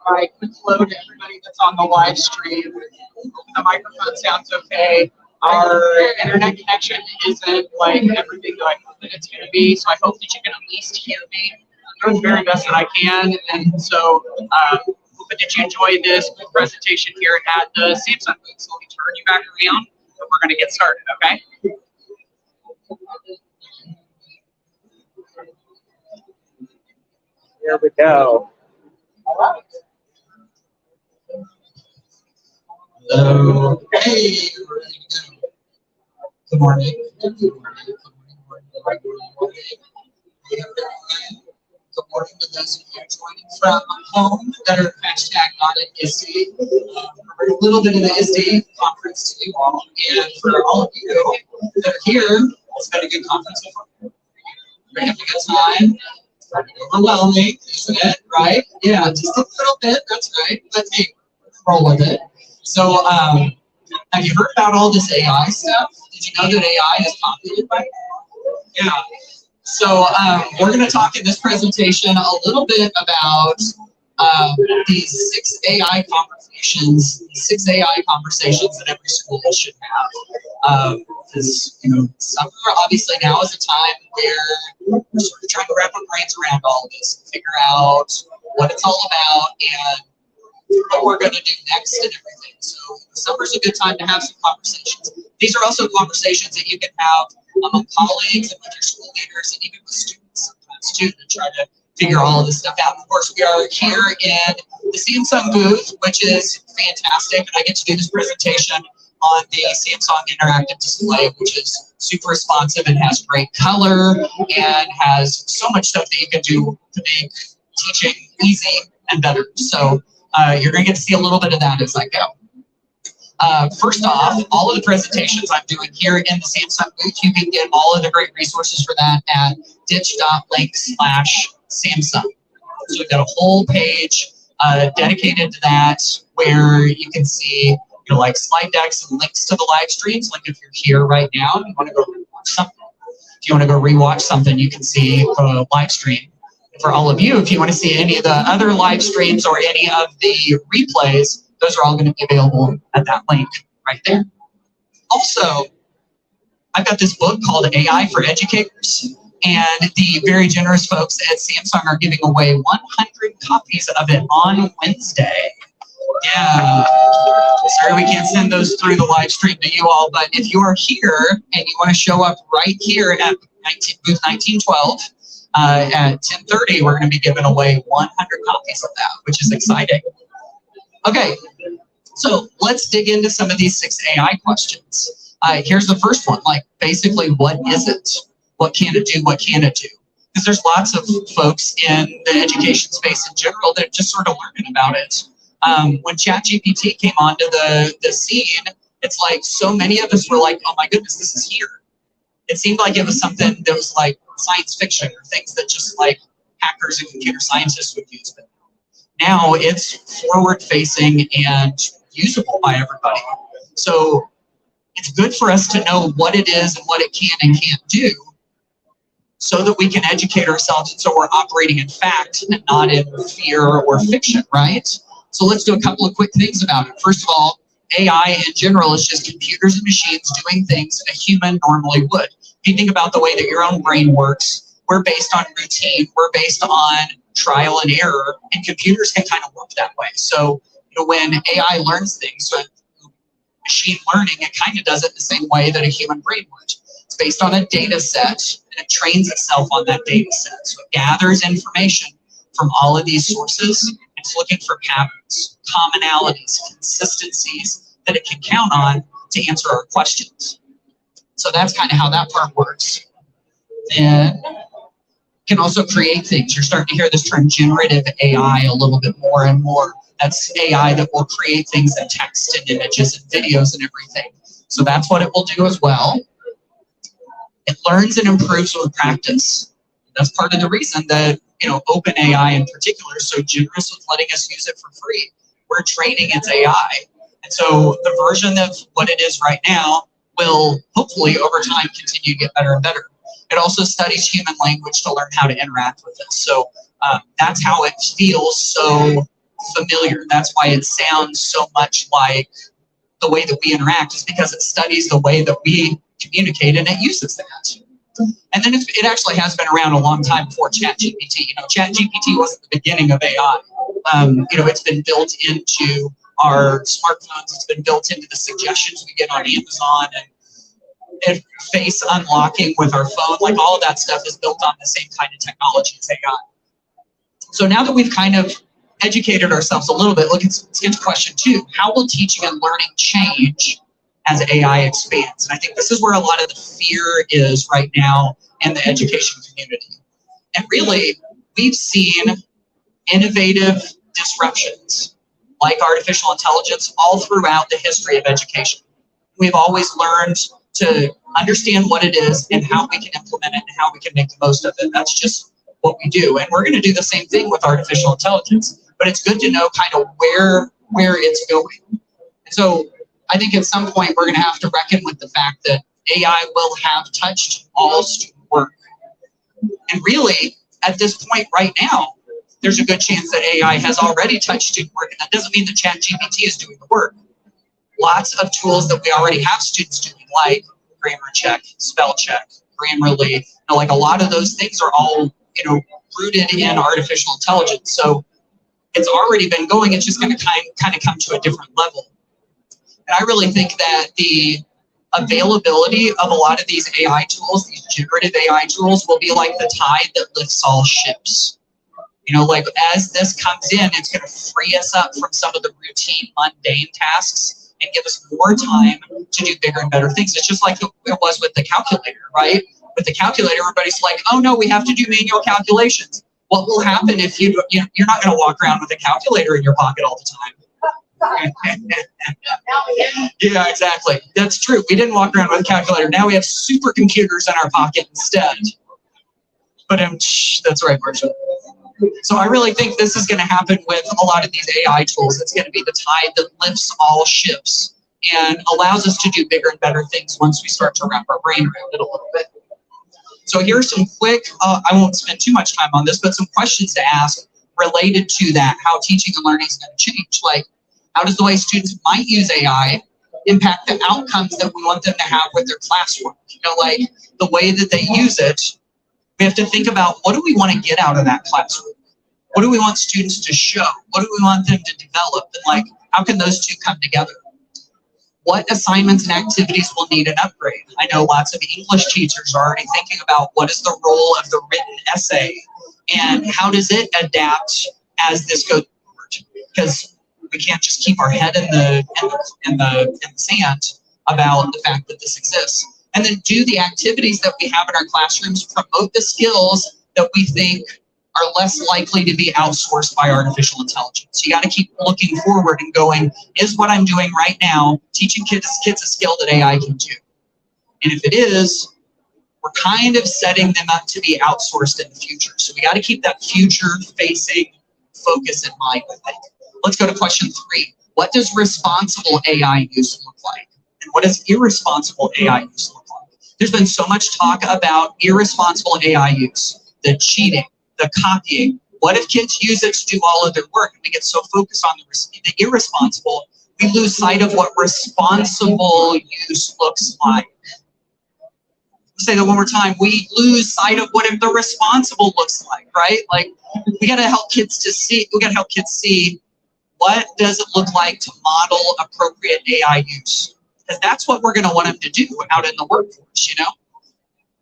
All right, quick hello to everybody that's on the live stream. The microphone sounds okay. Our internet connection isn't like everything that I hope that it's going to be, so I hope that you can at least hear me. I'm doing the very best that I can, and so hope that you enjoyed this presentation here at the Samsung booth. So let me turn you back around, and we're going to get started, okay? Here we go. All right. Hello. Hey, we're ready to go. Good morning. Good morning. Good morning to those of you joining from home that are hashtag not at ISTE. A little bit of the ISTE conference to you all. And for all of you that are here, it's been a good conference so far. We're having a good time. It's pretty overwhelming, isn't it? Right? Yeah, just a little bit. That's right. But hey, roll with it. So, have you heard about all this AI stuff? Did you know that AI is populated by? Yeah. So, we're going to talk in this presentation a little bit about these 6 AI conversations that every school should have. Because, you know, summer obviously now is a time where we're sort of trying to wrap our brains around all of this and figure out what it's all about and what we're going to do next and everything. So summer's a good time to have some conversations. These are also conversations that you can have among colleagues and with your school leaders and even with students sometimes too to try to figure all of this stuff out. Of course, we are here in the Samsung booth, which is fantastic, and I get to do this presentation on the Samsung interactive display, which is super responsive and has great color and has so much stuff that you can do to make teaching easy and better. So you're going to get to see a little bit of that as I go. First off, all of the presentations I'm doing here in the Samsung booth, you can get all of the great resources for that at ditch.link/Samsung. So we've got a whole page dedicated to that where you can see, like slide decks and links to the live streams. Like if you're here right now and you want to go rewatch something, if you want to go rewatch something, you can see the live stream. For all of you, if you want to see any of the other live streams or any of the replays, those are all going to be available at that link right there. Also, I've got this book called AI for Educators, and the very generous folks at Samsung are giving away 100 copies of it on Wednesday. Yeah, sorry we can't send those through the live stream to you all, but if you are here and you want to show up right here at booth 1912, at 10:30, we're going to be giving away 100 copies of that, which is exciting. Okay, so let's dig into some of these 6 AI questions. Here's the first one, like basically, what is it? What can it do? What can it do? Because there's lots of folks in the education space in general that are just sort of learning about it. When ChatGPT came onto the scene, it's like so many of us were like, oh my goodness, this is here. It seemed like it was something that was like science fiction or things that just like hackers and computer scientists would use. But now it's forward facing and usable by everybody. So it's good for us to know what it is and what it can and can't do so that we can educate ourselves and so we're operating in fact and not in fear or fiction, right? So let's do a couple of quick things about it. First of all, AI in general is just computers and machines doing things a human normally would. If you think about the way that your own brain works, we're based on routine, we're based on trial and error, and computers can kind of work that way. So, when AI learns things, so machine learning, it kind of does it the same way that a human brain would. It's based on a data set, and it trains itself on that data set. So it gathers information from all of these sources. It's looking for patterns, commonalities, consistencies that it can count on to answer our questions. So that's kind of how that part works. Then can also create things. You're starting to hear this term generative AI a little bit more and more. That's AI that will create things in text and images and videos and everything. So that's what it will do as well. It learns and improves with practice. That's part of the reason that, OpenAI in particular is so generous with letting us use it for free. We're training its AI. And so the version of what it is right now will hopefully over time continue to get better and better. It also studies human language to learn how to interact with it. So that's how it feels so familiar. That's why it sounds so much like the way that we interact, is because it studies the way that we communicate and it uses that. And then it actually has been around a long time before ChatGPT. ChatGPT wasn't the beginning of AI. It's been built into our smartphones. It's been built into the suggestions we get on Amazon, and face unlocking with our phone. Like, all of that stuff is built on the same kind of technology as AI. So now that we've kind of educated ourselves a little bit, let's get to question 2. How will teaching and learning change as AI expands? And I think this is where a lot of the fear is right now in the education community. And really, we've seen innovative disruptions like artificial intelligence all throughout the history of education. We've always learned to understand what it is and how we can implement it and how we can make the most of it. That's just what we do. And we're going to do the same thing with artificial intelligence. But it's good to know kind of where it's going. And so I think at some point we're going to have to reckon with the fact that AI will have touched all student work. And really, at this point right now, there's a good chance that AI has already touched student work, and that doesn't mean that ChatGPT is doing the work. Lots of tools that we already have students doing, like grammar check, spell check, Grammarly, like a lot of those things are all rooted in artificial intelligence. So it's already been going. It's just going to kind of come to a different level. And I really think that the availability of a lot of these AI tools, these generative AI tools, will be like the tide that lifts all ships. Like as this comes in, it's going to free us up from some of the routine, mundane tasks and give us more time to do bigger and better things. It's just like it was with the calculator, right? With the calculator, everybody's like, oh no, we have to do manual calculations. What will happen if you're not going to walk around with a calculator in your pocket all the time? Yeah, exactly. That's true. We didn't walk around with a calculator. Now we have supercomputers in our pocket instead. But that's right, Marcia. So I really think this is going to happen with a lot of these AI tools. It's going to be the tide that lifts all ships and allows us to do bigger and better things once we start to wrap our brain around it a little bit. So here's some quick, I won't spend too much time on this, but some questions to ask related to that, how teaching and learning is going to change. Like, how does the way students might use AI impact the outcomes that we want them to have with their classwork? Like the way that they use it, we have to think about, what do we want to get out of that classwork? What do we want students to show? What do we want them to develop? And like, how can those two come together? What assignments and activities will need an upgrade? I know lots of English teachers are already thinking about what is the role of the written essay and how does it adapt as this goes forward? Because we can't just keep our head in the sand about the fact that this exists. And then do the activities that we have in our classrooms promote the skills that we think are less likely to be outsourced by artificial intelligence. You got to keep looking forward and going, is what I'm doing right now teaching kids a skill that AI can do? And if it is, we're kind of setting them up to be outsourced in the future. So we got to keep that future-facing focus in mind, I think. Let's go to question 3. What does responsible AI use look like? And what does irresponsible AI use look like? There's been so much talk about irresponsible AI use, the cheating, the copying. What if kids use it to do all of their work and we get so focused on the irresponsible, we lose sight of what responsible use looks like. Say that one more time. We lose sight of what the responsible looks like, right? Like, we got to help kids see what does it look like to model appropriate AI use, because that's what we're going to want them to do out in the workforce.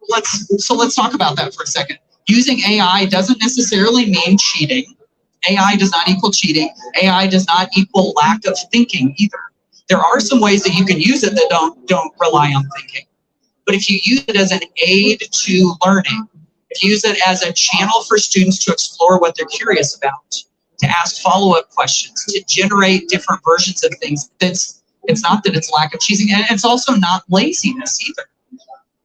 Let's talk about that for a second. Using AI doesn't necessarily mean cheating. AI does not equal cheating. AI does not equal lack of thinking either. There are some ways that you can use it that don't rely on thinking. But if you use it as an aid to learning, if you use it as a channel for students to explore what they're curious about, to ask follow-up questions, to generate different versions of things, it's not that it's lack of cheating, and it's also not laziness either.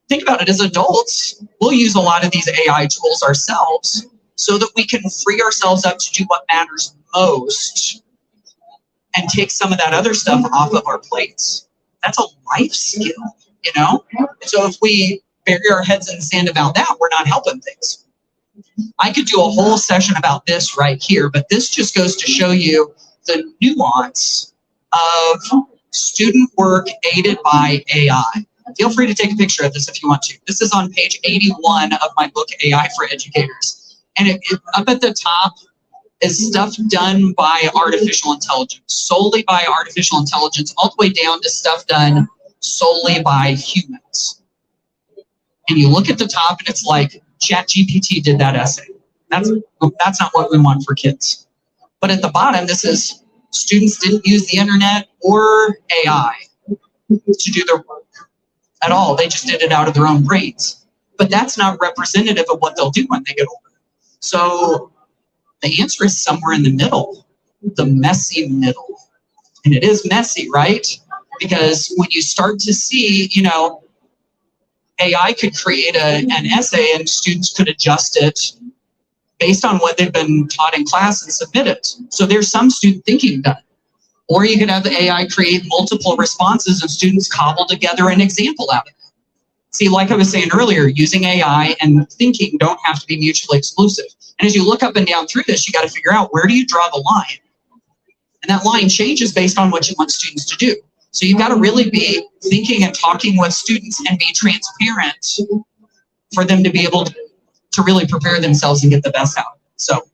Think about it, as adults, we'll use a lot of these AI tools ourselves so that we can free ourselves up to do what matters most and take some of that other stuff off of our plates. That's a life skill. you know? So if we bury our heads in the sand about that, we're not helping things. I could do a whole session about this right here, but this just goes to show you the nuance of student work aided by AI. Feel free to take a picture of this if you want to. This is on page 81 of my book, AI for Educators. And up at the top is stuff done by artificial intelligence, solely by artificial intelligence, all the way down to stuff done solely by humans. And you look at the top and it's like, ChatGPT did that essay. That's not what we want for kids. But at the bottom, this is students didn't use the internet or AI to do their work at all. They just did it out of their own brains. But that's not representative of what they'll do when they get older. So the answer is somewhere in the middle, the messy middle. And it is messy, right? Because when you start to see, you know, AI could create an essay and students could adjust it based on what they've been taught in class and submit it. So there's some student thinking done. Or you could have the AI create multiple responses and students cobble together an example out of it. See, like I was saying earlier, using AI and thinking don't have to be mutually exclusive. And as you look up and down through this, you got to figure out, where do you draw the line? And that line changes based on what you want students to do. So you've got to really be thinking and talking with students and be transparent for them to be able to really prepare themselves and get the best out of it. So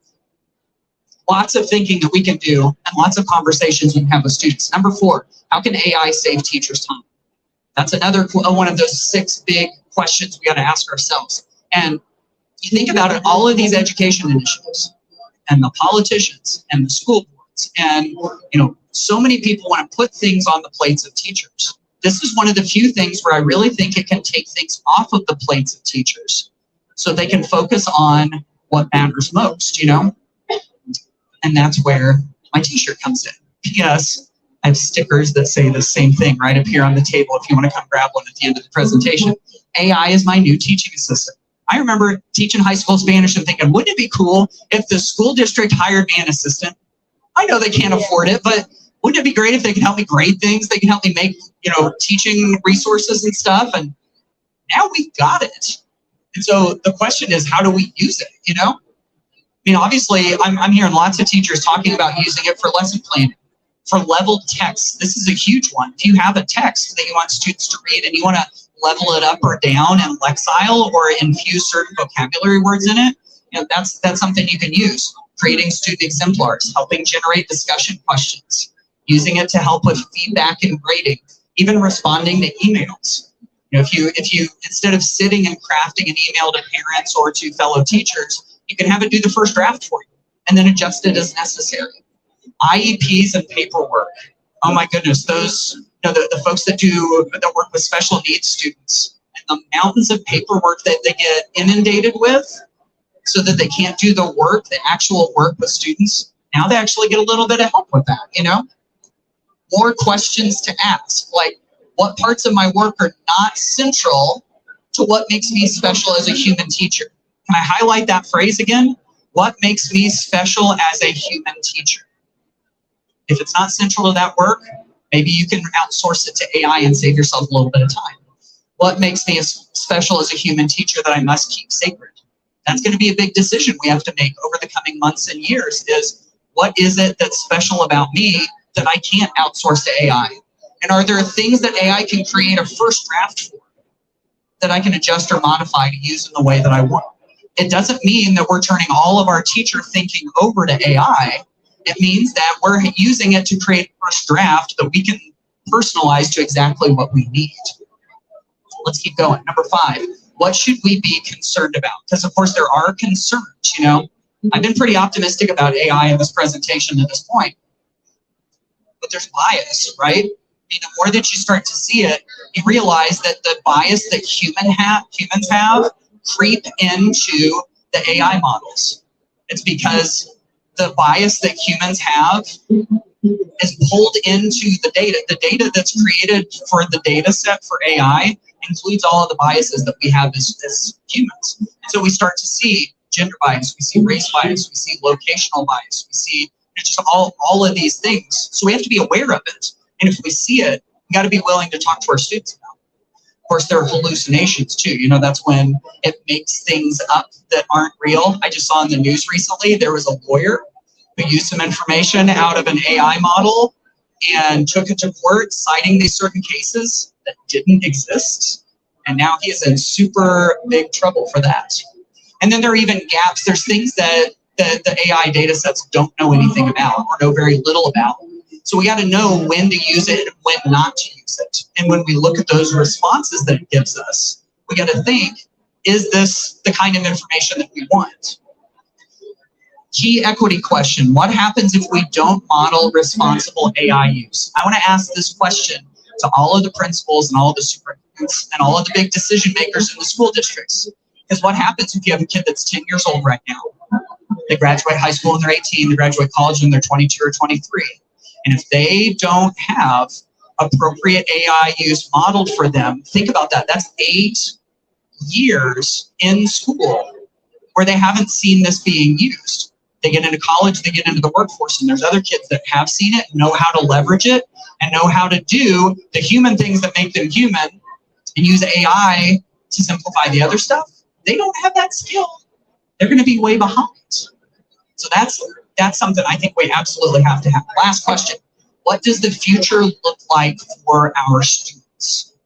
lots of thinking that we can do and lots of conversations we can have with students. Number 4, how can AI save teachers time? That's another one of those 6 big questions we got to ask ourselves. And you think about it, all of these education initiatives and the politicians and the school boards and, you know, so many people want to put things on the plates of teachers. This is one of the few things where I really think it can take things off of the plates of teachers so they can focus on what matters most, you know? And that's where my t-shirt comes in. P.S. I have stickers that say the same thing right up here on the table if you want to come grab one at the end of the presentation. AI is my new teaching assistant. I remember teaching high school Spanish and thinking, wouldn't it be cool if the school district hired me an assistant? I know they can't afford it, but wouldn't it be great if they could help me grade things? They can help me make, you know, teaching resources and stuff. And now we've got it. And so the question is, how do we use it, you know? I mean, obviously, I'm hearing lots of teachers talking about using it for lesson planning, for leveled text. This is a huge one. If you have a text that you want students to read and you want to level it up or down in Lexile or infuse certain vocabulary words in it, you know, that's something you can use. Creating student exemplars, helping generate discussion questions, using it to help with feedback and grading, even responding to emails. You know, if you instead of sitting and crafting an email to parents or to fellow teachers, you can have it do the first draft for you and then adjust it as necessary. IEPs and paperwork. Oh my goodness, those, you know, the folks that work with special needs students and the mountains of paperwork that they get inundated with so that they can't do the work, the actual work with students. Now they actually get a little bit of help with that, you know? More questions to ask, like what parts of my work are not central to what makes me special as a human teacher? Can I highlight that phrase again? What makes me special as a human teacher? If it's not central to that work, maybe you can outsource it to AI and save yourself a little bit of time. What makes me special as a human teacher that I must keep sacred? That's going to be a big decision we have to make over the coming months and years is, what is it that's special about me that I can't outsource to AI? And are there things that AI can create a first draft for that I can adjust or modify to use in the way that I want? It doesn't mean that we're turning all of our teacher thinking over to AI. It means that we're using it to create a first draft that we can personalize to exactly what we need. Let's keep going. Number 5, what should we be concerned about? Because of course there are concerns, you know. I've been pretty optimistic about AI in this presentation at this point, but there's bias, right? I mean, the more that you start to see it, you realize that the bias that humans have creep into the AI models. It's because the bias that humans have is pulled into the data. The data that's created for the data set for AI includes all of the biases that we have as humans. And so we start to see gender bias, we see race bias, we see locational bias, we see just all of these things. So we have to be aware of it. And if we see it, we got to be willing to talk to our students about it. course, there are hallucinations too. You know, that's when it makes things up that aren't real. I just saw in the news recently, there was a lawyer who used some information out of an AI model and took it to court citing these certain cases that didn't exist. And now he is in super big trouble for that. And then there are even gaps. There's things that the AI data sets don't know anything about or know very little about. So we got to know when to use it and when not to use it. And when we look at those responses that it gives us, we got to think, is this the kind of information that we want? Key equity question. What happens if we don't model responsible AI use? I want to ask this question to all of the principals and all of the superintendents and all of the big decision makers in the school districts. Because what happens if you have a kid that's 10 years old right now? They graduate high school when they're 18, they graduate college when they're 22 or 23. And if they don't have appropriate AI use modeled for them, think about that. That's 8 years in school where they haven't seen this being used. They get into college, they get into the workforce, and there's other kids that have seen it, know how to leverage it, and know how to do the human things that make them human and use AI to simplify the other stuff. They don't have that skill. They're going to be way behind. So that's something I think we absolutely have to have. Last question. What does the future look like for our students?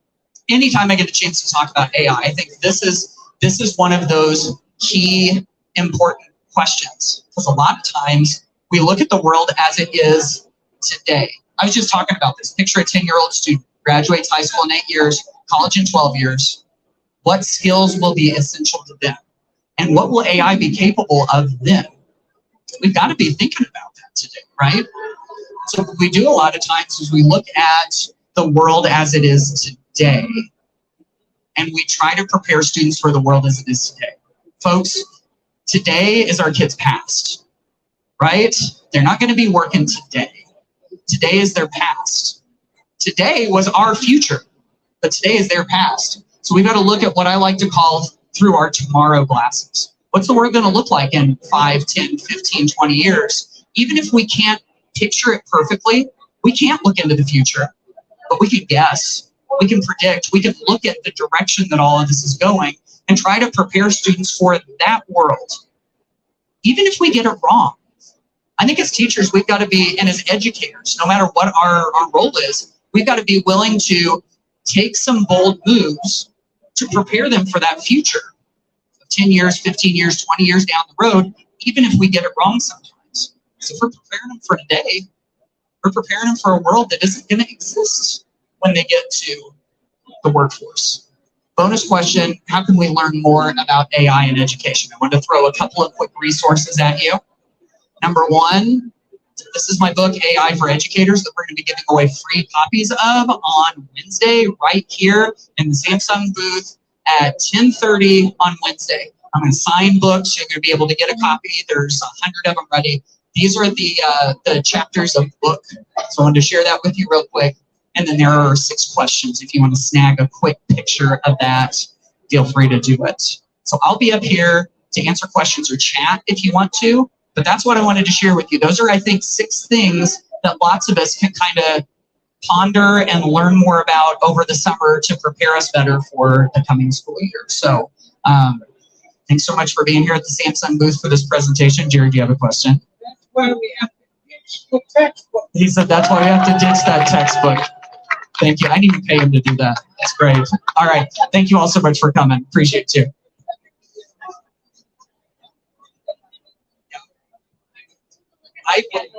Anytime I get a chance to talk about AI, I think this is one of those key important questions. Because a lot of times we look at the world as it is today. I was just talking about this. Picture a 10-year-old student, graduates high school in 8 years, college in 12 years. What skills will be essential to them? And what will AI be capable of them? We've got to be thinking about that today, right? So what we do a lot of times is we look at the world as it is today, and we try to prepare students for the world as it is today. Folks, today is our kids' past, right? They're not going to be working today. Today is their past. Today was our future, but today is their past. So we've got to look at what I like to call through our tomorrow glasses. What's the world going to look like in 5, 10, 15, 20 years? Even if we can't picture it perfectly, we can't look into the future, but we can guess, we can predict, we can look at the direction that all of this is going and try to prepare students for that world. Even if we get it wrong, I think as teachers, we've got to be, and as educators, no matter what our role is, we've got to be willing to take some bold moves to prepare them for that future. 10 years, 15 years, 20 years down the road, even if we get it wrong sometimes. So if we're preparing them for today, we're preparing them for a world that isn't going to exist when they get to the workforce. Bonus question, how can we learn more about AI in education? I want to throw a couple of quick resources at you. Number one, this is my book, AI for Educators, that we're going to be giving away free copies of on Wednesday, right here in the Samsung booth at 10:30 on Wednesday. I'm going to sign books. You're going to be able to get a copy. There's 100 of them ready. These are the chapters of the book. So I wanted to share that with you real quick. And then there are 6 questions. If you want to snag a quick picture of that, feel free to do it. So I'll be up here to answer questions or chat if you want to. But that's what I wanted to share with you. Those are, I think, 6 things that lots of us can kind of ponder and learn more about over the summer to prepare us better for the coming school year. So thanks so much for being here at the Samsung booth for this presentation. Jared, do you have a question? That's why we have to ditch the textbook. He said that's why we have to ditch that textbook. Thank you. I didn't even pay him to do that. That's great. All right. Thank you all so much for coming. Appreciate it too. Okay.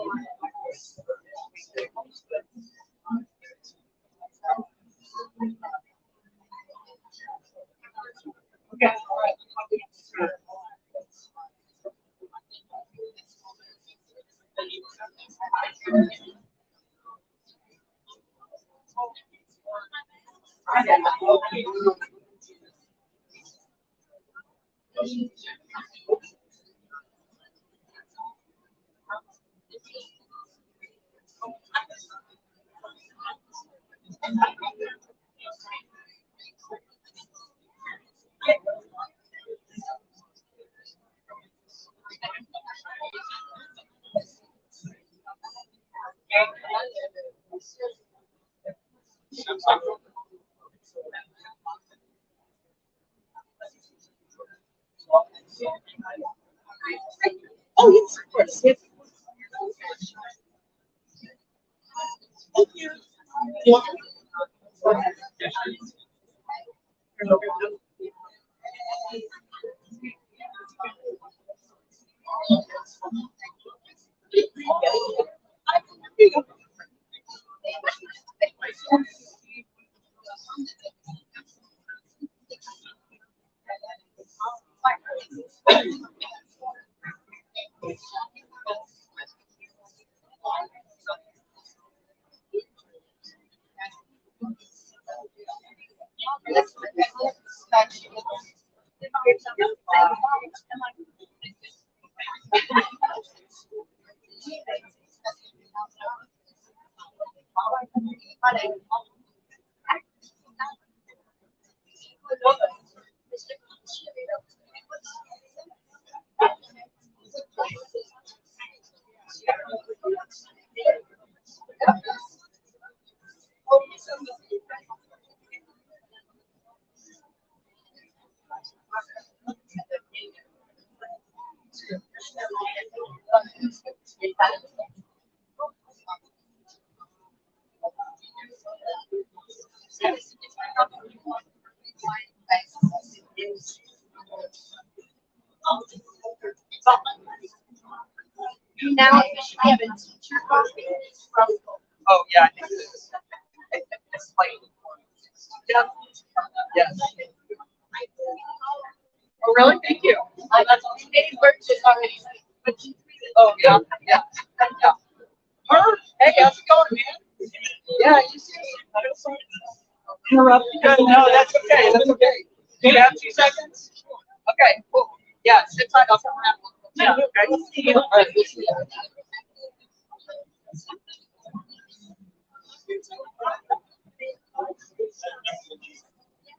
Oh, yes, of course. Yes. Thank you. Now we have a teacher coffee from Oh, yeah, I think it is. It's like, yeah, yes. Oh, really? Thank you. Today's birthday already. Oh, yeah, yeah, yeah. Her, hey, how's it going, man? Yeah, you see. Interrupt. Good. No, that's okay. That's okay. Do you have 2 seconds? Okay, cool. Yeah, sit tight. I'll come around. Yeah, okay. All right, we'll see you.